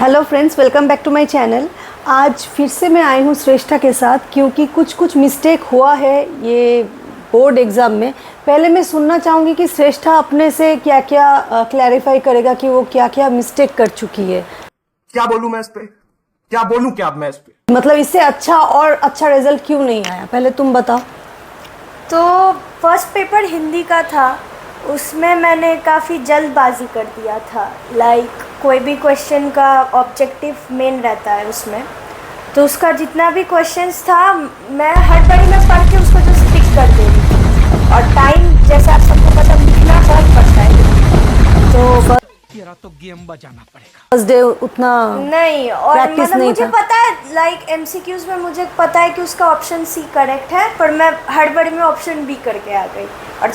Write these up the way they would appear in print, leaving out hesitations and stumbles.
Hello friends, welcome back to my channel. आज फिर से मैं आई हूँ श्रेष्ठा के साथ, क्योंकि कुछ मिस्टेक हुआ है ये बोर्ड एग्ज़ाम में। पहले मैं सुनना चाहूँगी कि श्रेष्ठा अपने से क्या क्या क्लैरिफाई करेगा कि वो क्या क्या मिस्टेक कर चुकी है। क्या बोलूँ मैं इस पे, क्या बोलूँ क्या मैं इस पे, मतलब इससे अच्छा और अच्छा रिजल्ट क्यों नहीं आया, पहले तुम बताओ। तो फर्स्ट पेपर हिंदी का था, उसमें मैंने काफ़ी जल्दबाजी कर दिया था। कोई भी क्वेश्चन का ऑब्जेक्टिव मेन रहता है उसमें, तो उसका जितना भी क्वेश्चंस था मैं हड़बड़ी में पढ़ के उसको जो स्टिक कर दे रही थी। और टाइम जैसे आप सबको पता लिखना बहुत पड़ता है, तो तो गेम बजाना पड़ेगा। फर्स्ट डे उतना नहीं। और प्रैक्टिस मतलब नहीं मुझे था। पता है एमसीक्यूज में मुझे पता है कि उसका ऑप्शन सी करेक्ट है, पर मैं हड़बड़ी में ऑप्शन बी करके आ गई। और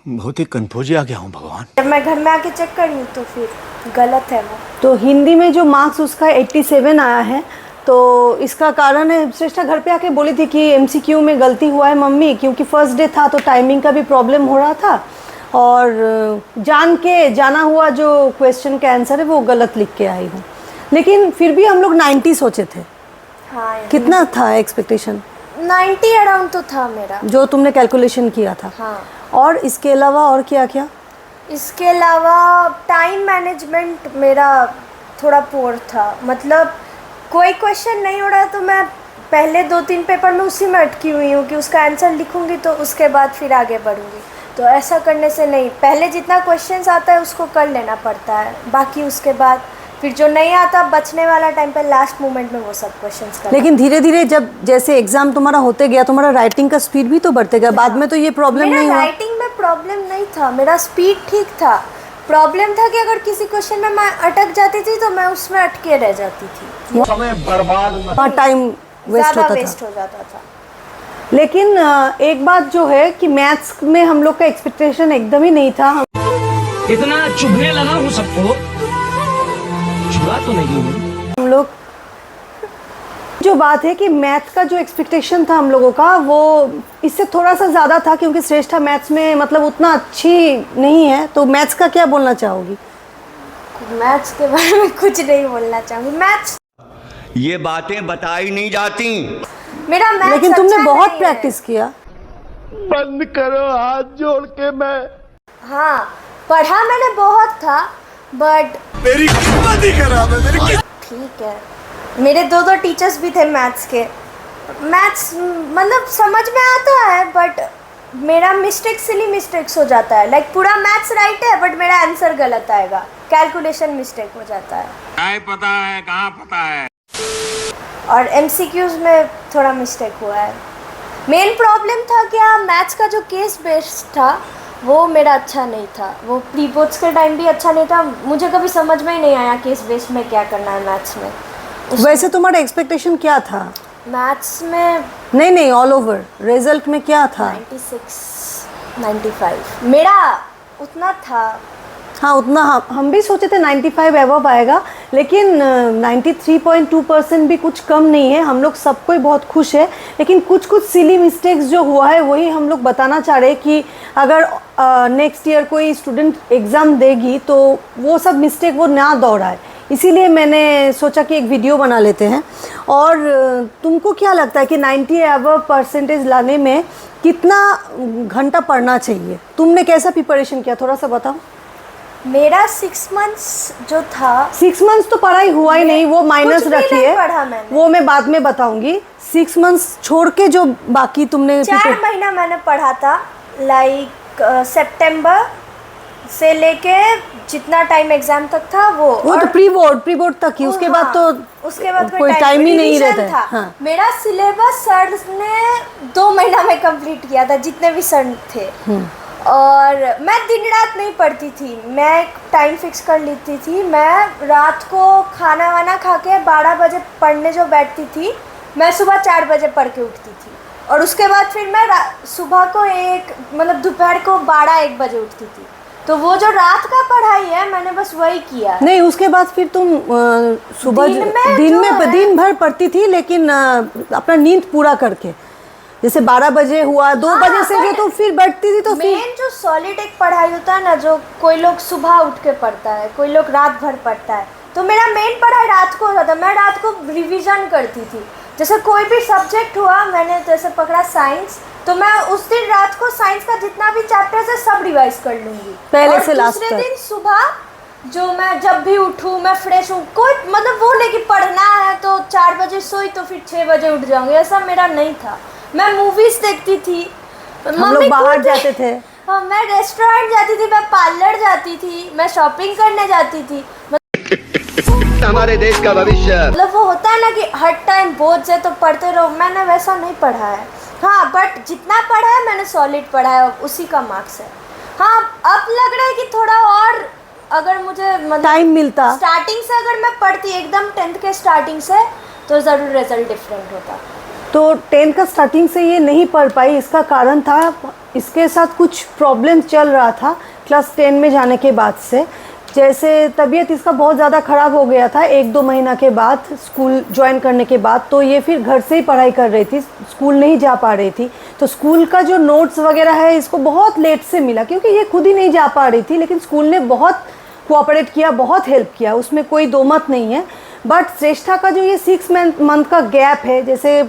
बहुत ही कंफ्यूज आ गया हूँ भगवान। जब मैं घर में आके चेक करी हूँ तो फिर गलत है वो। तो हिंदी में जो मार्क्स उसका 87 आया है, तो इसका कारण है श्रेष्ठा घर पे आके बोली थी कि एमसीक्यू में गलती हुआ है मम्मी, क्योंकि फर्स्ट डे था तो टाइमिंग का भी प्रॉब्लम हो रहा था और जान के जाना हुआ जो क्वेश्चन का आंसर है वो गलत लिख के आई हूँ। लेकिन फिर भी हम लोग 90 सोचे थे। हाँ, कितना था एक्सपेक्टेशन? 90 अराउंड तो था मेरा, जो तुमने कैलकुलेशन किया था। हाँ। और इसके अलावा और क्या क्या? इसके अलावा टाइम मैनेजमेंट मेरा थोड़ा पुअर था। मतलब कोई क्वेश्चन नहीं हो रहा तो मैं पहले 2-3 पेपर में उसी में अटकी हुई हूँ कि उसका आंसर लिखूँगी तो उसके बाद फिर आगे बढ़ूँगी। तो ऐसा करने से नहीं, पहले जितना क्वेश्चंस आता है उसको कर लेना पड़ता है, बाकी उसके बाद फिर जो नहीं आता बचने वाला टाइम पे लास्ट मोमेंट में वो सब क्वेश्चंस करना। लेकिन धीरे धीरे जब जैसे एग्जाम तुम्हारा होते गया, तुम्हारा राइटिंग का स्पीड भी तो बढ़ते गया। बाद में तो ये प्रॉब्लम नहीं हुआ। राइटिंग में प्रॉब्लम नहीं था, मेरा स्पीड ठीक था। प्रॉब्लम था कि अगर किसी क्वेश्चन में मैं अटक जाती थी तो मैं उसमें अटके रह जाती थी, समय बर्बाद हाँ, टाइम वेस्ट ज़्यादा होता वेस्ट हो जाता था। लेकिन एक बात जो है कि मैथ्स में हम लोग का एक्सपेक्टेशन एकदम ही नहीं था। इतना चुभने लगा हूँ सबको, छुआ तो नहीं हूँ। हम लोग जो बात है कि मैथ का जो एक्सपेक्टेशन था हम लोगों का वो इससे थोड़ा सा ज़्यादा था, क्योंकि श्रेष्ठा मैथ्स में मतलब उतना अच्छी नहीं है। तो मैथ्स का क्या बोलना चाहोगी? मैथ्स के बारे में कुछ नहीं बोलना चाहूँगी। मैथ्स ये बातें बताई नहीं जाती। मेरा मैथ्स लेकिन तुमने अच्छा बहुत नहीं है। प्रैक्टिस किया। बंद करो हाथ जोड़ के। मैं हाँ, पढ़ा मैंने बहुत था, बट मेरी किस्मत ही खराब है मेरी। ठीक है, मेरे 2 टीचर्स भी थे मैथ्स के। मैथ्स मतलब समझ में आता है, बट मेरा सिली मिस्टेक्स हो जाता है। पूरा मैथ्स राइट है बट मेरा आंसर गलत आएगा, कैलकुलेशन मिस्टेक हो जाता है। क्या पता है, कहाँ पता है। और एमसीक्यूज में थोड़ा मिस्टेक हुआ है। मेन प्रॉब्लम था क्या, मैथ्स का जो केस बेस्ड था वो मेरा अच्छा नहीं था। वो प्री बोर्ड्स के टाइम भी अच्छा नहीं था। मुझे कभी समझ में ही नहीं आया केस बेस्ड में क्या करना है मैथ्स में। वैसे तुम्हारा एक्सपेक्टेशन क्या था? मैथ्स में नहीं, ऑल ओवर रिजल्ट में क्या था? 96, 95 मेरा उतना था। हाँ, उतना हम भी सोचे थे 95 एवब आएगा, लेकिन 93.2% भी कुछ कम नहीं है। हम लोग सबको ही बहुत खुश है, लेकिन कुछ सिली मिस्टेक्स जो हुआ है वही हम लोग बताना चाह रहे हैं कि अगर नेक्स्ट ईयर कोई स्टूडेंट एग्ज़ाम देगी तो वो सब मिस्टेक वो ना दोहराए। इसीलिए मैंने सोचा कि एक वीडियो बना लेते हैं। और तुमको क्या लगता है कि 90 एवब परसेंटेज लाने में कितना घंटा पढ़ना चाहिए? तुमने कैसा प्रिपरेशन किया, थोड़ा सा बताओ। मेरा 6 मंथ्स जो था, 6 मंथ्स तो पढ़ाई हुआ ही नहीं, वो माइनस कुछ भी रखी नहीं है, पढ़ा मैंने। वो मैं बाद में बताऊंगी। 6 मंथ्स छोड़ के जो बाकी तुमने 4 महीना मैंने पढ़ा था। सितंबर से लेके जितना टाइम एग्जाम तक था वो तो प्री बोर्ड तक ही, उसके बाद तो उसके बाद कोई टाइम ही नहीं रिवीजन रहता है। था। हाँ। मेरा सिलेबस सर ने 2 महीना में कंप्लीट किया था, जितने भी सर थे। और मैं दिन रात नहीं पढ़ती थी, मैं एक टाइम फिक्स कर लेती थी। मैं रात को खाना वाना खा के 12 बजे पढ़ने जो बैठती थी, मैं सुबह 4 बजे पढ़ के उठती थी। और उसके बाद फिर मैं सुबह को दोपहर को 12-1 बजे उठती थी। तो वो जो रात का पढ़ाई है मैंने बस वही किया। नहीं, उसके बाद फिर तुम सुबह दिन भर पढ़ती थी, लेकिन अपना नींद पूरा करके, जैसे 12 बजे हुआ, 2 बजे से जो तो फिर बैठती थी। तो फिर मेन जो सॉलिड एक पढ़ाई होता है ना, जो कोई लोग सुबह उठ के पढ़ता है, कोई लोग रात भर पढ़ता है, तो मेरा मेन पढ़ाई रात को होता था, मैं रात को रिवीजन करती थी। जैसे कोई भी सब्जेक्ट हुआ, मैंने जैसे पकड़ा साइंस, तो मैं उस दिन रात को साइंस का जितना भी चैप्टर्स है सब रिवाइज कर लूँगी पहले से लास्ट दूसरे तक। दिन सुबह जो मैं जब भी उठूँ मैं फ्रेश हूँ, कोई मतलब वो नहीं कि पढ़ना है तो 4 बजे सोई तो फिर 6 बजे उठ जाऊँगी, ऐसा मेरा नहीं था। मैं मूवीज़ देखती थी, हम लोग बाहर जाते थे। हाँ, मैं रेस्टोरेंट जाती थी, मैं पार्लर जाती थी, मैं शॉपिंग करने जाती थी। हमारे देश का भविष्य मतलब वो होता है ना कि हर टाइम बोझ है तो पढ़ते रहो, मैंने वैसा नहीं पढ़ा है। हाँ, बट जितना पढ़ा है मैंने सॉलिड पढ़ा है, उसी का मार्क्स है। हाँ, अब लग रहा है कि थोड़ा और अगर मुझे मतलब टाइम मिलता, स्टार्टिंग से अगर मैं पढ़ती एकदम 10th के स्टार्टिंग से, तो ज़रूर रिजल्ट डिफरेंट होता। तो 10th का स्टार्टिंग से ये नहीं पढ़ पाई, इसका कारण था इसके साथ कुछ प्रॉब्लम चल रहा था क्लास 10 में जाने के बाद से। जैसे तबीयत इसका बहुत ज़्यादा ख़राब हो गया था 1-2 महीना के बाद, स्कूल ज्वाइन करने के बाद। तो ये फिर घर से ही पढ़ाई कर रही थी, स्कूल नहीं जा पा रही थी। तो स्कूल का जो नोट्स वगैरह है इसको बहुत लेट से मिला, क्योंकि ये खुद ही नहीं जा पा रही थी। लेकिन स्कूल ने बहुत कोऑपरेट किया, बहुत हेल्प किया, उसमें कोई दो मत नहीं है। बट श्रेष्ठा का जो ये 6 मंथ का गैप है, जैसे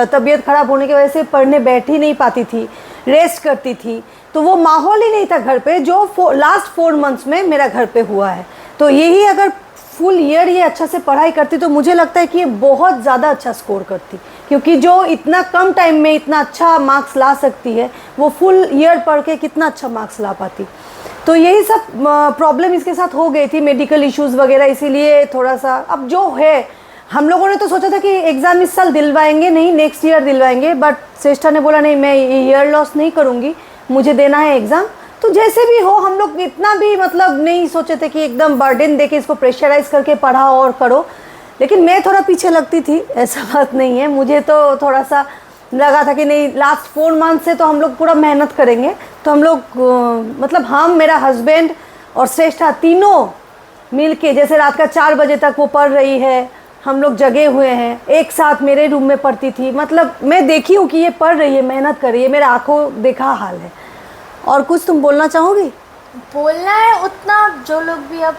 तबीयत ख़राब होने की वजह से पढ़ने बैठ ही नहीं पाती थी, रेस्ट करती थी, तो वो माहौल ही नहीं था घर पे जो लास्ट 4 मंथ्स में मेरा घर पे हुआ है। तो यही अगर फुल ईयर ये अच्छा से पढ़ाई करती तो मुझे लगता है कि ये बहुत ज़्यादा अच्छा स्कोर करती, क्योंकि जो इतना कम टाइम में इतना अच्छा मार्क्स ला सकती है वो फुल ईयर पढ़ के कितना अच्छा मार्क्स ला पाती। तो यही सब प्रॉब्लम इसके साथ हो गई थी, मेडिकल इश्यूज़ वगैरह, इसीलिए थोड़ा सा अब जो है। हम लोगों ने तो सोचा था कि एग्ज़ाम इस साल दिलवाएंगे नहीं, नेक्स्ट ईयर दिलवाएंगे, बट श्रेष्ठा ने बोला नहीं, मैं ईयर लॉस नहीं करूँगी, मुझे देना है एग्ज़ाम। तो जैसे भी हो, हम लोग इतना भी मतलब नहीं सोचे थे कि एकदम बर्डन दे के इसको प्रेशराइज करके पढ़ाओ और करो। लेकिन मैं थोड़ा पीछे लगती थी, ऐसा बात नहीं है। मुझे तो थोड़ा सा लगा था कि नहीं, लास्ट 4 मंथ से तो हम लोग पूरा मेहनत करेंगे। तो हम लोग मतलब हम, मेरा हस्बैंड और श्रेष्ठा तीनों मिल के, जैसे रात का 4 बजे तक वो पढ़ रही है, हम लोग जगे हुए हैं, एक साथ मेरे रूम में पढ़ती थी। मतलब मैं देखी हूँ कि ये पढ़ रही है, मेहनत कर रही है, मेरा आंखों देखा हाल है। और कुछ तुम बोलना चाहोगी? बोलना है उतना, जो लोग भी अब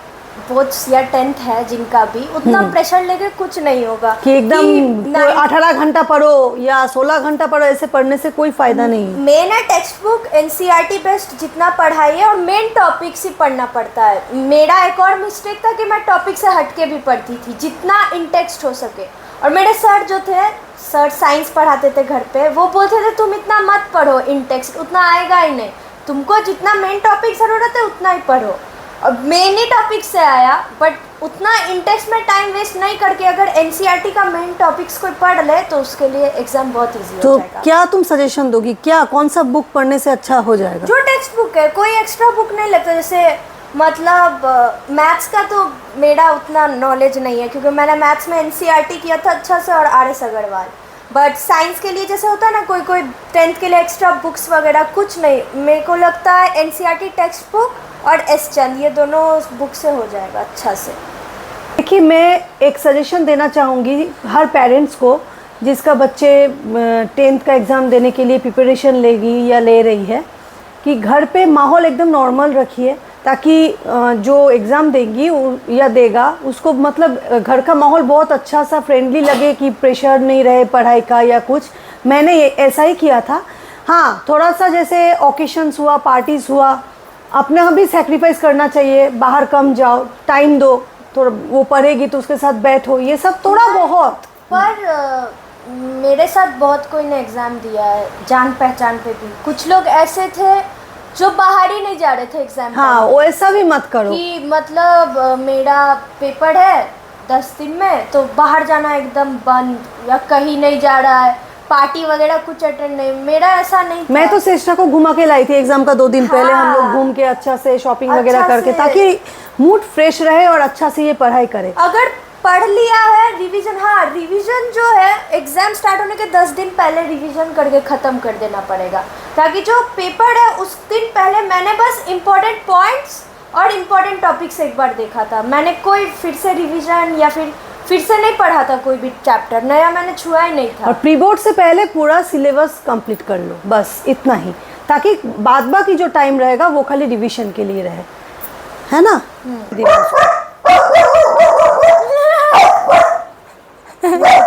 बोर्ड्स या 10th है जिनका भी, उतना प्रेशर लेके कुछ नहीं होगा कि एकदम 18 घंटा पढ़ो या 16 घंटा पढ़ो, ऐसे पढ़ने से कोई फ़ायदा नहीं है। मेन है टेक्स्ट बुक, NCERT बेस्ड जितना पढ़ाई है, और मेन टॉपिक्स ही पढ़ना पड़ता है। मेरा एक और मिस्टेक था कि मैं टॉपिक से हट के भी पढ़ती थी, जितना इन टेक्स्ट हो सके। और मेरे सर जो थे, सर साइंस पढ़ाते थे घर पे, वो बोलते थे तुम इतना मत पढ़ो इन टेक्स्ट, उतना आएगा ही नहीं, तुमको जितना मेन टॉपिक ज़रूरत है उतना ही पढ़ो। और मेन ही टॉपिक से आया, बट उतना इंटेक्स्ट में टाइम वेस्ट नहीं करके अगर NCERT का मेन टॉपिक्स कोई पढ़ ले तो उसके लिए एग्जाम बहुत इजी तो हो जाएगा। क्या तुम सजेशन दोगी, क्या कौन सा बुक पढ़ने से अच्छा हो जाएगा? जो टेक्स्ट बुक है, कोई एक्स्ट्रा बुक नहीं लगता। जैसे मतलब मैथ्स का तो मेरा उतना नॉलेज नहीं है, क्योंकि मैंने मैथ्स में NCERT किया था अच्छा से और RS अग्रवाल। बट साइंस के लिए जैसे होता है ना, कोई 10th के लिए एक्स्ट्रा बुक्स वगैरह कुछ नहीं। मेरे को लगता है NCERT टेक्स्ट बुक और S चंद, ये दोनों बुक से हो जाएगा अच्छा से। देखिए, मैं एक सजेशन देना चाहूँगी हर पेरेंट्स को जिसका बच्चे 10th का एग्ज़ाम देने के लिए प्रिपरेशन लेगी या ले रही है, कि घर पे माहौल एकदम नॉर्मल रखिए, ताकि जो एग्ज़ाम देगी या देगा उसको मतलब घर का माहौल बहुत अच्छा सा फ्रेंडली लगे, कि प्रेशर नहीं रहे पढ़ाई का या कुछ। मैंने ऐसा ही किया था। हाँ, थोड़ा सा जैसे ओकेशंस हुआ, पार्टीज़ हुआ, अपना भी सेक्रीफाइस करना चाहिए, बाहर कम जाओ, टाइम दो, थोड़ा वो पढ़ेगी तो उसके साथ बैठो, ये सब थोड़ा बहुत। पर मेरे साथ बहुत कोई ने एग्ज़ाम दिया है जान पहचान पे भी। कुछ लोग ऐसे थे जो बाहर ही नहीं जा रहे थे एग्ज़ाम। हाँ, वो ऐसा भी मत करो कि मतलब मेरा पेपर है 10 दिन में, तो बाहर जाना एकदम बंद, या कहीं नहीं जा रहा है, पार्टी वगैरह कुछ अटेंड नहीं। मेरा ऐसा नहीं था। मैं तो श्रेष्ठा को घुमा के लाई थी एग्जाम का 2 दिन पहले। हम लोग घूम के अच्छा से शॉपिंग वगैरह अच्छा करके, से। ताकि मूड फ्रेश रहे और अच्छा से ये पढ़ाई करे। अगर पढ़ लिया है रिवीजन, हाँ रिवीजन जो है एग्जाम स्टार्ट होने के 10 दिन पहले रिवीजन करके ख़त्म कर देना पड़ेगा, ताकि जो पेपर है उस दिन पहले मैंने बस इम्पोर्टेंट पॉइंट्स और इम्पोर्टेंट टॉपिक्स एक बार देखा था। मैंने कोई फिर से रिवीजन या फिर से नहीं पढ़ा था, कोई भी चैप्टर नया मैंने छुआ ही नहीं था। और प्री बोर्ड से पहले पूरा सिलेबस कंप्लीट कर लो, बस इतना ही, ताकि बाद बाकी जो टाइम रहेगा वो खाली रिवीजन के लिए रहे, है ना?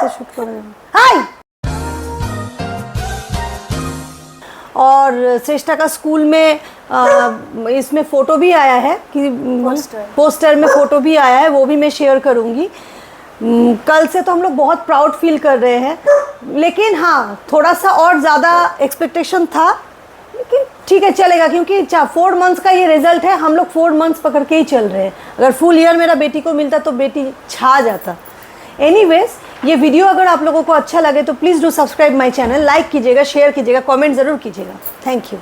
तो शूट करेगा। हाय। और श्रेष्ठा का स्कूल में इसमें फ़ोटो भी आया है कि पोस्टर में फ़ोटो भी आया है, वो भी मैं शेयर करूँगी। कल से तो हम लोग बहुत प्राउड फील कर रहे हैं, लेकिन हाँ थोड़ा सा और ज़्यादा एक्सपेक्टेशन था, लेकिन ठीक है चलेगा, क्योंकि 4 मंथ्स का ये रिज़ल्ट है। हम लोग 4 मंथ्स पकड़ के ही चल रहे हैं। अगर फुल ईयर मेरा बेटी को मिलता तो बेटी छा जाता। एनीवेज, ये वीडियो अगर आप लोगों को अच्छा लगे तो please do subscribe my channel, like कीजिएगा, शेयर कीजिएगा, कमेंट ज़रूर कीजिएगा। Thank you.